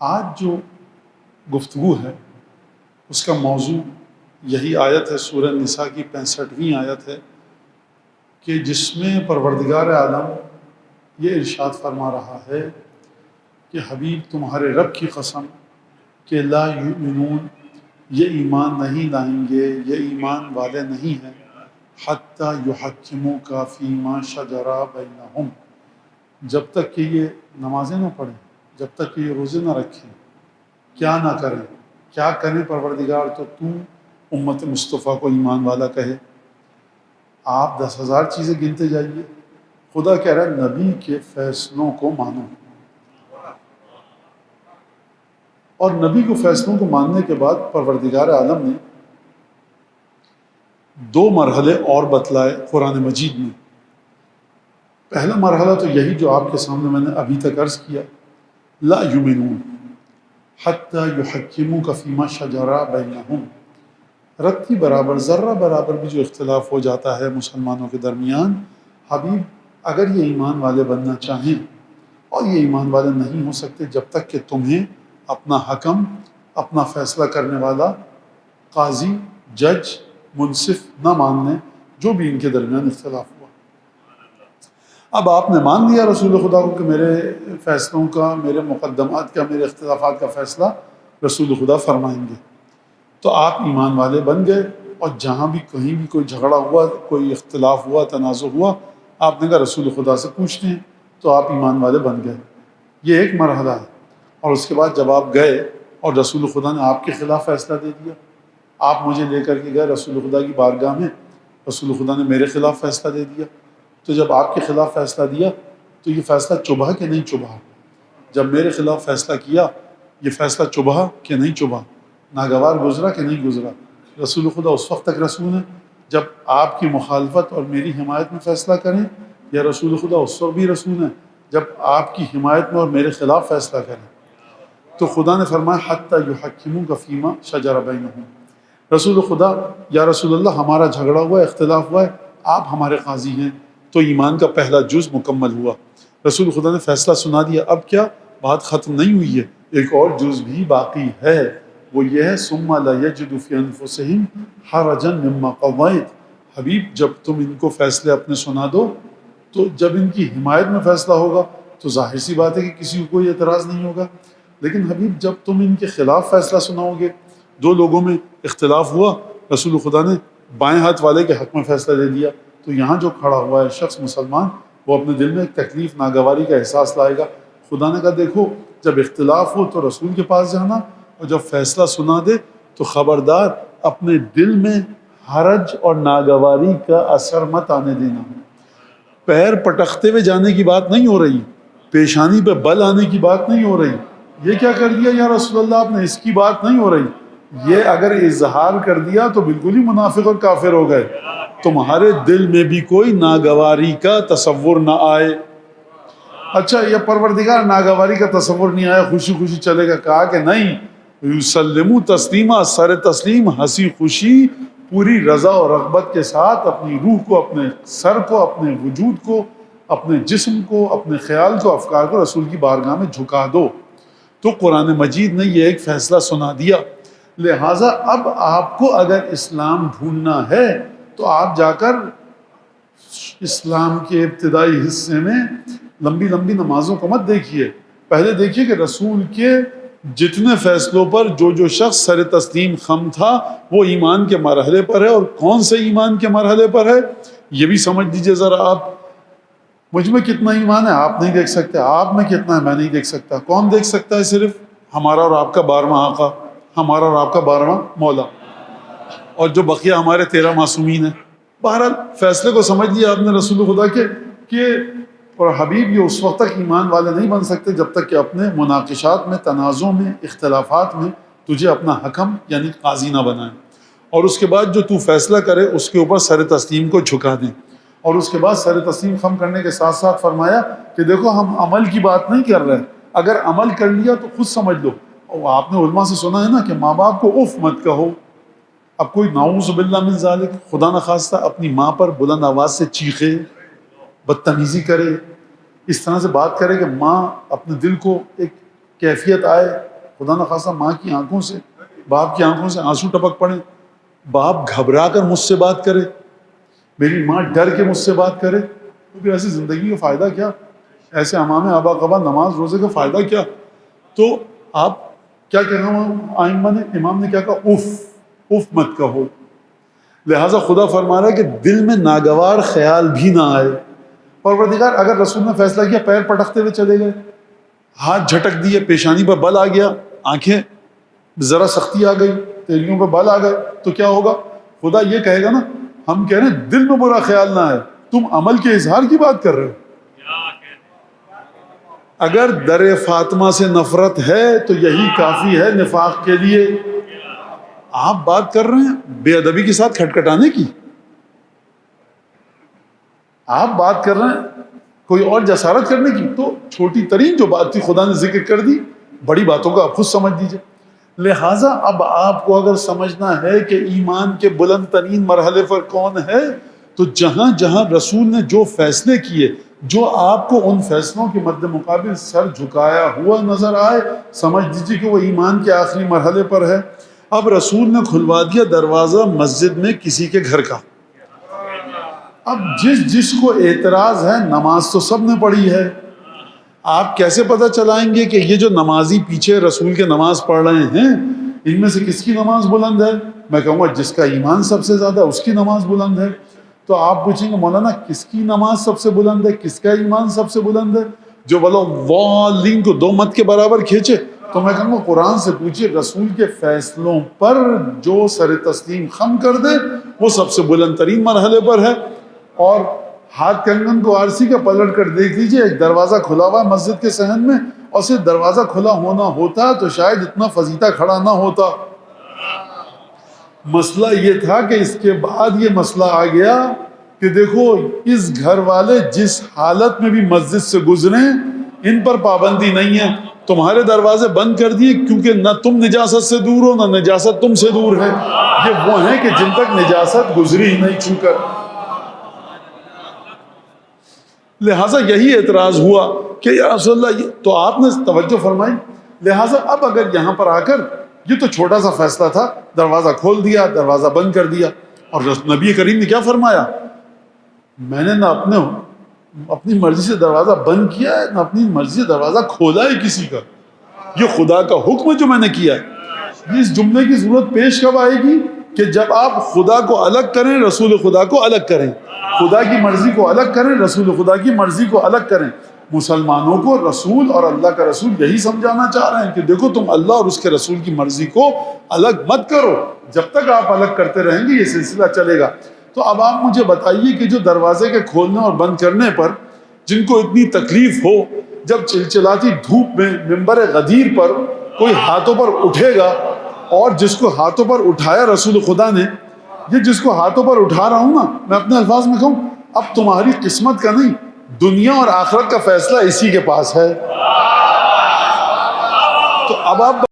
آج جو گفتگو ہے اس کا موضوع یہی آیت ہے، سورہ نساء کی 65ویں آیت ہے کہ جس میں پروردگار عالم یہ ارشاد فرما رہا ہے کہ حبیب تمہارے رب کی قسم کہ لا یؤمنون، یہ ایمان نہیں لائیں گے، یہ ایمان والے نہیں ہیں، حتی یحکموک فیما شجر بینہم، جب تک کہ یہ نمازیں نہ پڑھیں، جب تک کہ یہ روزے نہ رکھیں، کیا نہ کریں، کیا کریں پروردگار تو امت مصطفیٰ کو ایمان والا کہے۔ آپ 10,000 چیزیں گنتے جائیے، خدا کہہ رہا ہے نبی کے فیصلوں کو مانو، اور نبی کو فیصلوں کو ماننے کے بعد پروردگار عالم نے 2 مرحلے اور بتلائے قرآن مجید میں۔ پہلا مرحلہ تو یہی جو آپ کے سامنے میں نے ابھی تک عرض کیا، لا یؤمنون حتی یحکموک فیما شجر بینہم، رتی برابر، ذرہ برابر بھی جو اختلاف ہو جاتا ہے مسلمانوں کے درمیان، حبیب اگر یہ ایمان والے بننا چاہیں، اور یہ ایمان والے نہیں ہو سکتے جب تک کہ تمہیں اپنا حکم، اپنا فیصلہ کرنے والا، قاضی، جج، منصف نہ ماننے، جو بھی ان کے درمیان اختلاف ہوا۔ اب آپ نے مان لیا رسول خدا کو کہ میرے فیصلوں کا، میرے مقدمات کا، میرے اختلافات کا فیصلہ رسول خدا فرمائیں گے، تو آپ ایمان والے بن گئے، اور جہاں بھی کہیں بھی کوئی جھگڑا ہوا، کوئی اختلاف ہوا، تنازع ہوا، آپ نے کہا رسول خدا سے پوچھتے ہیں، تو آپ ایمان والے بن گئے۔ یہ ایک مرحلہ ہے۔ اور اس کے بعد جب آپ گئے اور رسول خدا نے آپ کے خلاف فیصلہ دے دیا، آپ مجھے لے کر کے گئے رسول خدا کی بارگاہ میں، رسول خدا نے میرے خلاف فیصلہ دے دیا، تو جب آپ کے خلاف فیصلہ دیا تو یہ فیصلہ چبھا کہ نہیں چبھا؟ جب میرے خلاف فیصلہ کیا یہ فیصلہ چبھا کہ نہیں چبھا؟ ناگوار گزرا کہ نہیں گزرا؟ رسول خدا اس وقت تک رسول ہیں جب آپ کی مخالفت اور میری حمایت میں فیصلہ کریں، یا رسول خدا اس وقت بھی رسول ہیں جب آپ کی حمایت میں اور میرے خلاف فیصلہ کریں؟ تو خدا نے فرمایا حتی یحکموک فیما شجر بینہم، رسول خدا، یا رسول اللہ ہمارا جھگڑا ہوا ہے، اختلاف ہوا ہے، آپ ہمارے قاضی ہیں، تو ایمان کا پہلا جز مکمل ہوا۔ رسول خدا نے فیصلہ سنا دیا، اب کیا بات ختم نہیں ہوئی ہے، ایک اور جز بھی باقی ہے، وہ یہ ہے ثم لا یجدوا فی انفسہم حرجا مما قضیت، حبیب جب تم ان کو فیصلے اپنے سنا دو تو جب ان کی حمایت میں فیصلہ ہوگا تو ظاہر سی بات ہے کہ کسی کو کوئی اعتراض نہیں ہوگا، لیکن حبیب جب تم ان کے خلاف فیصلہ سناؤ گے، 2 لوگوں میں اختلاف ہوا، رسول خدا نے بائیں ہاتھ والے کے حق میں فیصلہ دے دیا، تو یہاں جو کھڑا ہوا ہے شخص مسلمان، وہ اپنے دل میں ایک تکلیف، ناگواری کا احساس لائے گا۔ خدا نے کہا دیکھو جب اختلاف ہو تو رسول کے پاس جانا، اور جب فیصلہ سنا دے تو خبردار اپنے دل میں حرج اور ناگواری کا اثر مت آنے دینا۔ پیر پٹکتے ہوئے جانے کی بات نہیں ہو رہی، پیشانی پہ بل آنے کی بات نہیں ہو رہی، یہ کیا کر دیا یا رسول اللہ آپ نے، اس کی بات نہیں ہو رہی۔ یہ اگر اظہار کر دیا تو بالکل ہی منافق اور کافر ہو گئے، تمہارے دل میں بھی کوئی ناگواری کا تصور نہ آئے۔ اچھا یہ پروردگار ناگواری کا تصور نہیں آیا، خوشی خوشی چلے گا؟ کہا کہ نہیں، یسلموا تسلیما، سر تسلیم، ہنسی خوشی، پوری رضا اور رغبت کے ساتھ اپنی روح کو، اپنے سر کو، اپنے وجود کو، اپنے جسم کو، اپنے خیال کو، افکار کو رسول کی بارگاہ میں جھکا دو۔ تو قرآن مجید نے یہ ایک فیصلہ سنا دیا، لہٰذا اب آپ کو اگر اسلام ڈھونڈنا ہے تو آپ جا کر اسلام کے ابتدائی حصے میں لمبی لمبی نمازوں کو مت دیکھیے، پہلے دیکھیے کہ رسول کے جتنے فیصلوں پر جو جو شخص سر تسلیم خم تھا وہ ایمان کے مرحلے پر ہے، اور کون سے ایمان کے مرحلے پر ہے یہ بھی سمجھ لیجیے ذرا آپ۔ مجھ میں کتنا ایمان ہے آپ نہیں دیکھ سکتے، آپ میں کتنا ہے میں نہیں دیکھ سکتا، کون دیکھ سکتا ہے؟ صرف ہمارا اور آپ کا 12واں آقا، ہمارا اور آپ کا 12واں مولا، اور جو بقیہ ہمارے 13 معصومین ہیں۔ بہرحال فیصلے کو سمجھ لیا آپ نے رسول خدا کے کہ اور حبیب یہ اس وقت تک ایمان والے نہیں بن سکتے جب تک کہ اپنے مناقشات میں، تنازع میں، اختلافات میں تجھے اپنا حکم یعنی قاضی نہ بنائیں، اور اس کے بعد جو تو فیصلہ کرے اس کے اوپر سر تسلیم کو جھکا دیں۔ اور اس کے بعد سر تسلیم خم کرنے کے ساتھ ساتھ فرمایا کہ دیکھو ہم عمل کی بات نہیں کر رہے، اگر عمل کر لیا تو خود سمجھ لو۔ اور آپ نے علماء سے سنا ہے نا کہ ماں باپ کو اف مت کہو۔ اب کوئی نعوذ باللہ من ذالک، خدا نخواستہ اپنی ماں پر بلند آواز سے چیخے، بدتمیزی کرے، اس طرح سے بات کرے کہ ماں اپنے دل کو ایک کیفیت آئے، خدا نخواستہ ماں کی آنکھوں سے، باپ کی آنکھوں سے آنسو ٹپک پڑے، باپ گھبرا کر مجھ سے بات کرے، میری ماں ڈر کے مجھ سے بات کرے، تو پھر ایسی زندگی کا فائدہ کیا؟ ایسے امام آبا قبا نماز روزے کا فائدہ کیا؟ تو آپ کیا کہنا آئمہ نے، امام نے کیا کہا؟ اف مت کہو۔ لہٰذا خدا فرما رہا ہے کہ دل میں ناگوار خیال بھی نہ آئے۔ پروردگار اگر رسول نے فیصلہ کیا پیر پٹکتے ہوئے چلے گئے، ہاتھ جھٹک دیے، پیشانی پر بل آ گیا، آنکھیں ذرا سختی آ گئی، تیلیوں پہ بل آ گئے، تو کیا ہوگا؟ خدا یہ کہے گا نا، ہم کہہ رہے ہیں دل میں برا خیال نہ آئے، تم عمل کے اظہار کی بات کر رہے ہو۔ اگر در فاطمہ سے نفرت ہے تو یہی کافی ہے نفاق کے لیے۔ آپ بات کر رہے ہیں بے ادبی کے ساتھ کھٹکھٹانے کی، آپ بات کر رہے ہیں کوئی اور جسارت کرنے کی، تو چھوٹی ترین جو بات تھی خدا نے ذکر کر دی، بڑی باتوں کو آپ خود سمجھ دیجئے۔ لہٰذا اب آپ کو اگر سمجھنا ہے کہ ایمان کے بلند ترین مرحلے پر کون ہے، تو جہاں جہاں رسول نے جو فیصلے کیے، جو آپ کو ان فیصلوں کے مد مقابل سر جھکایا ہوا نظر آئے، سمجھ دیجیے کہ وہ ایمان کے آخری مرحلے پر ہے۔ اب رسول نے کھلوا دیا دروازہ مسجد میں کسی کے گھر کا۔ اب جس کو اعتراض ہے، نماز تو سب نے پڑھی ہے، آپ کیسے پتہ چلائیں گے کہ یہ جو نمازی پیچھے رسول کے نماز پڑھ رہے ہیں، ان میں سے کس کی نماز بلند ہے؟ میں کہوں گا جس کا ایمان سب سے زیادہ اس کی نماز بلند ہے۔ تو آپ پوچھیں گے مولانا کس کی نماز سب سے بلند ہے، کس کا ایمان سب سے بلند ہے؟ جو بولو والین کو دو مت کے برابر کھینچے، تو میں کہوں گا قرآن سے پوچھیے، رسول کے فیصلوں پر جو سر تسلیم خم کر دے وہ سب سے بلند ترین مرحلے پر ہے۔ اور ہاتھ کنگن کو آرسی کا پلٹ کر دیکھ لیجئے، ایک دروازہ کھلا ہوا مسجد کے صحن میں، اور صرف دروازہ کھلا ہونا ہوتا تو شاید اتنا فضیتہ کھڑا نہ ہوتا۔ مسئلہ یہ تھا کہ اس کے بعد یہ مسئلہ آ گیا کہ دیکھو اس گھر والے جس حالت میں بھی مسجد سے گزریں، ان پر پابندی نہیں ہے، تمہارے دروازے بند کر دیے، کیونکہ نہ تم نجاست سے دور ہو نہ نجاست تم سے دور ہے۔ یہ وہ ہیں کہ جن تک نجاست گزری ہی نہیں چھو کر۔ لہٰذا یہی اعتراض ہوا کہ یا رسول اللہ، تو آپ نے توجہ فرمائی۔ لہٰذا اب اگر یہاں پر آ کر، یہ تو چھوٹا سا فیصلہ تھا، دروازہ کھول دیا، دروازہ بند کر دیا، اور نبی کریم نے کیا فرمایا؟ میں نے نہ اپنی مرضی سے دروازہ بند کیا ہے، نہ اپنی مرضی سے دروازہ کھولا ہے کسی کا، یہ خدا کا حکم ہے جو میں نے کیا ہے۔ اس جملے کی ضرورت پیش کب آئے گی؟ کہ جب آپ خدا کو الگ کریں، رسول خدا کو الگ کریں، خدا کی مرضی کو الگ کریں، رسول خدا کی مرضی کو الگ کریں۔ مسلمانوں کو رسول اور اللہ کا رسول یہی سمجھانا چاہ رہے ہیں کہ دیکھو تم اللہ اور اس کے رسول کی مرضی کو الگ مت کرو، جب تک آپ الگ کرتے رہیں گے یہ سلسلہ چلے گا۔ تو اب آپ مجھے بتائیے کہ جو دروازے کے کھولنے اور بند کرنے پر جن کو اتنی تکلیف ہو، جب چلچلاتی دھوپ میں منبر غدیر پر کوئی ہاتھوں پر اٹھے گا، اور جس کو ہاتھوں پر اٹھایا رسول خدا نے، یہ جس کو ہاتھوں پر اٹھا رہا ہوں نا، میں اپنے الفاظ میں کہوں، اب تمہاری قسمت کا نہیں، دنیا اور آخرت کا فیصلہ اسی کے پاس ہے۔ تو اب آپ